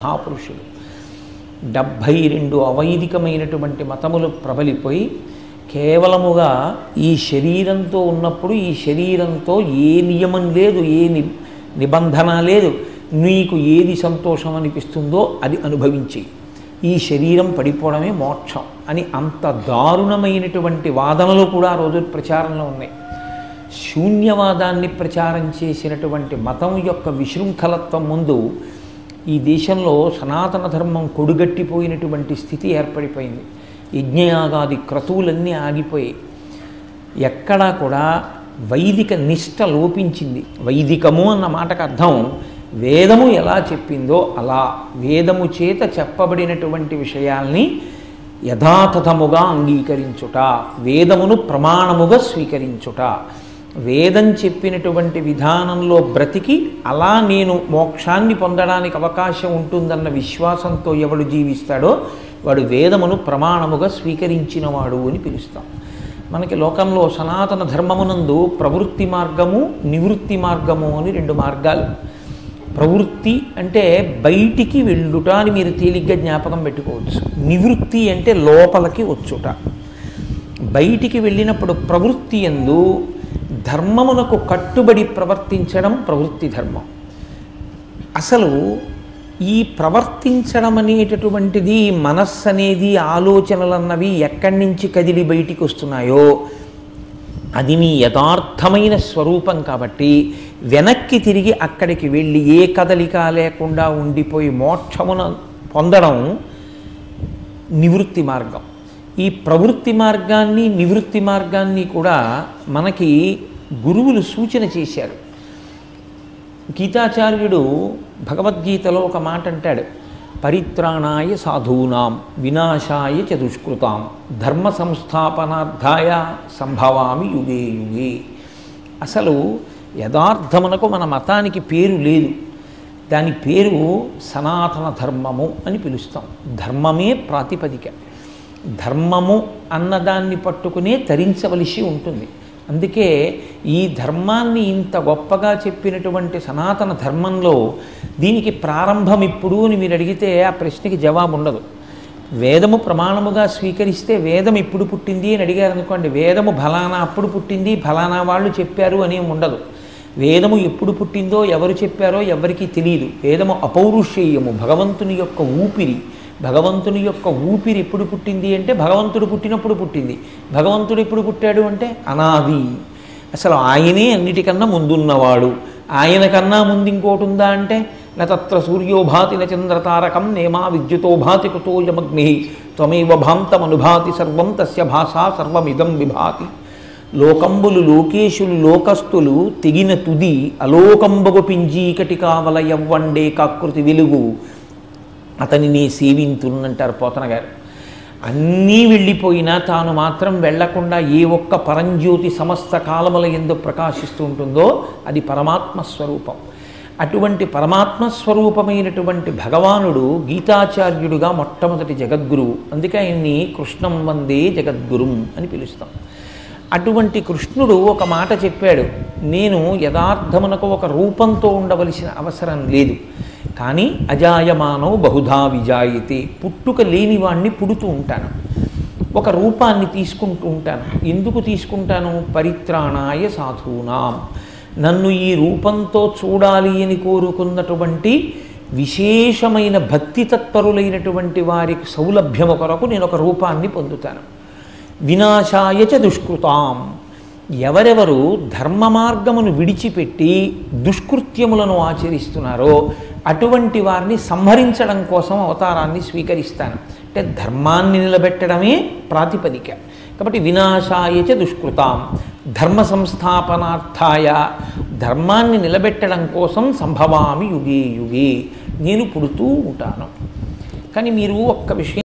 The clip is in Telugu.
మహాపురుషులు 72 అవైదికమైనటువంటి మతములు ప్రబలిపోయి కేవలముగా ఈ శరీరంతో ఉన్నప్పుడు ఈ శరీరంతో ఏ నియమం లేదు, ఏ నిబంధన లేదు, నీకు ఏది సంతోషం అనిపిస్తుందో అది అనుభవించి ఈ శరీరం పడిపోవడమే మోక్షం అని అంత దారుణమైనటువంటి వాదనలు కూడా ఆ రోజు ప్రచారంలో ఉన్నాయి. శూన్యవాదాన్ని ప్రచారం చేసినటువంటి మతం యొక్క విశృంఖలత్వం ముందు ఈ దేశంలో సనాతన ధర్మం కొడుగట్టిపోయినటువంటి స్థితి ఏర్పడిపోయింది. యజ్ఞయాగాది క్రతువులన్నీ ఆగిపోయి ఎక్కడా కూడా వైదిక నిష్ట లోపించింది. వైదికము అన్న మాటకు అర్థం వేదము ఎలా చెప్పిందో అలా వేదము చేత చెప్పబడినటువంటి విషయాల్ని యథాతథముగా అంగీకరించుట, వేదమును ప్రమాణముగా స్వీకరించుట, వేదం చెప్పినటువంటి విధానంలో బ్రతికి అలా నేను మోక్షాన్ని పొందడానికి అవకాశం ఉంటుందన్న విశ్వాసంతో ఎవడు జీవిస్తాడో వాడు వేదమును ప్రమాణముగా స్వీకరించినవాడు అని పిలుస్తాం. మనకి లోకంలో సనాతన ధర్మమునందు ప్రవృత్తి మార్గము, నివృత్తి మార్గము అని 2 మార్గాలు. ప్రవృత్తి అంటే బయటికి వెళ్ళుట అని మీరు తేలిగ్గా జ్ఞాపకం పెట్టుకోవచ్చు. నివృత్తి అంటే లోపలికి వచ్చుట. బయటికి వెళ్ళినప్పుడు ప్రవృత్తి యందు ధర్మమునకు కట్టుబడి ప్రవర్తించడం ప్రవృత్తి ధర్మం. అసలు ఈ ప్రవర్తించడం అనేటటువంటిది మనస్సు అనేది ఆలోచనలన్నవి ఎక్కడి నుంచి కదిలి బయటికి వస్తున్నాయో అది మీ యథార్థమైన స్వరూపం కాబట్టి వెనక్కి తిరిగి అక్కడికి వెళ్ళి ఏ కదలిక లేకుండా ఉండిపోయి మోక్షమును పొందడం నివృత్తి మార్గం. ఈ ప్రవృత్తి మార్గాన్ని నివృత్తి మార్గాన్ని కూడా మనకి గురువులు సూచన చేశారు. గీతాచార్యుడు భగవద్గీతలో ఒక మాట అంటాడు, పరిత్రాణాయ సాధూనాం వినాశాయ చ దుష్కృతాం ధర్మ సంస్థాపనార్థాయ సంభవామి యుగే యుగే. అసలు యథార్థమునకు మన మతానికి పేరు లేదు, దాని పేరు సనాతన ధర్మము అని పిలుస్తాం. ధర్మమే ప్రాతిపదిక. ధర్మము అన్నదాన్ని పట్టుకునే తరించవలసి ఉంటుంది. అందుకే ఈ ధర్మాన్ని ఇంత గొప్పగా చెప్పినటువంటి సనాతన ధర్మంలో దీనికి ప్రారంభం ఇప్పుడు అని మీరు అడిగితే ఆ ప్రశ్నకి జవాబు ఉండదు. వేదము ప్రమాణముగా స్వీకరిస్తే వేదం ఎప్పుడు పుట్టింది అని అడిగారు అనుకోండి, వేదము ఫలానా అప్పుడు పుట్టింది, ఫలానా వాళ్ళు చెప్పారు అని ఉండదు. వేదము ఎప్పుడు పుట్టిందో ఎవరు చెప్పారో ఎవరికీ తెలియదు. వేదము అపౌరుషేయము, భగవంతుని యొక్క ఊపిరి. భగవంతుని యొక్క ఊపిరి ఎప్పుడు పుట్టింది అంటే భగవంతుడు పుట్టినప్పుడు పుట్టింది. భగవంతుడు ఎప్పుడు పుట్టాడు అంటే అనాది. అసలు ఆయనే అన్నిటికన్నా ముందున్నవాడు. ఆయన కన్నా ముందు ఇంకోటి ఉందా అంటే నత్ర సూర్యోభాతి నచంద్రతారకం నేమా విద్యుతోభాతి కుతోయమగ్ని త్వమేవ భాంతమనుభాతి సర్వం తస్య భాషా సర్వమిదం విభాతి. లోకంబులు లోకేశులు లోకస్తులు తెగిన తుది అలోకంబగు పింజీకటి కావల యవ్వండే కాకృతి వెలుగు అతని నీ సేవింతున్నంటారు పోతన గారు. అన్నీ వెళ్ళిపోయినా తాను మాత్రం వెళ్లకుండా ఏ ఒక్క పరంజ్యోతి సమస్త కాలముల యందు ప్రకాశిస్తూ ఉంటుందో అది పరమాత్మ స్వరూపం. అటువంటి పరమాత్మ స్వరూపమైనటువంటి భగవానుడు గీతాచార్యుడుగా మొట్టమొదటి జగద్గురువు. అందుకే ఆయన్ని కృష్ణం వందే జగద్గురుం అని పిలుస్తాం. అటువంటి కృష్ణుడు ఒక మాట చెప్పాడు, నేను యథార్థమునకు ఒక రూపంతో ఉండవలసిన అవసరం లేదు, కానీ అజాయమానో బహుధా విజాయితే, పుట్టుక లేనివాణ్ణి పుడుతూ ఉంటాను, ఒక రూపాన్ని తీసుకుంటూ ఉంటాను. ఎందుకు తీసుకుంటాను? పరిత్రాణాయ సాధూనాం, నన్ను ఈ రూపంతో చూడాలి అని కోరుకున్నటువంటి విశేషమైన భక్తి తత్పరులైనటువంటి వారికి సౌలభ్యము కొరకు నేను ఒక రూపాన్ని పొందుతాను. వినాశాయ చ దుష్కృతాం, ఎవరెవరు ధర్మ మార్గమును విడిచిపెట్టి దుష్కృత్యములను ఆచరిస్తున్నారో అటువంటి వారిని సంహరించడం కోసం అవతారాన్ని స్వీకరిస్తాను. అంటే ధర్మాన్ని నిలబెట్టడమే ప్రాతిపదిక. కాబట్టి వినాశాయ చ దుష్కృతాం, ధర్మ సంస్థాపనార్థాయ, ధర్మాన్ని నిలబెట్టడం కోసం సంభవామి యుగే యుగే, నేను పుడుతూ ఉంటాను. కానీ మీరు ఒక్క విషయం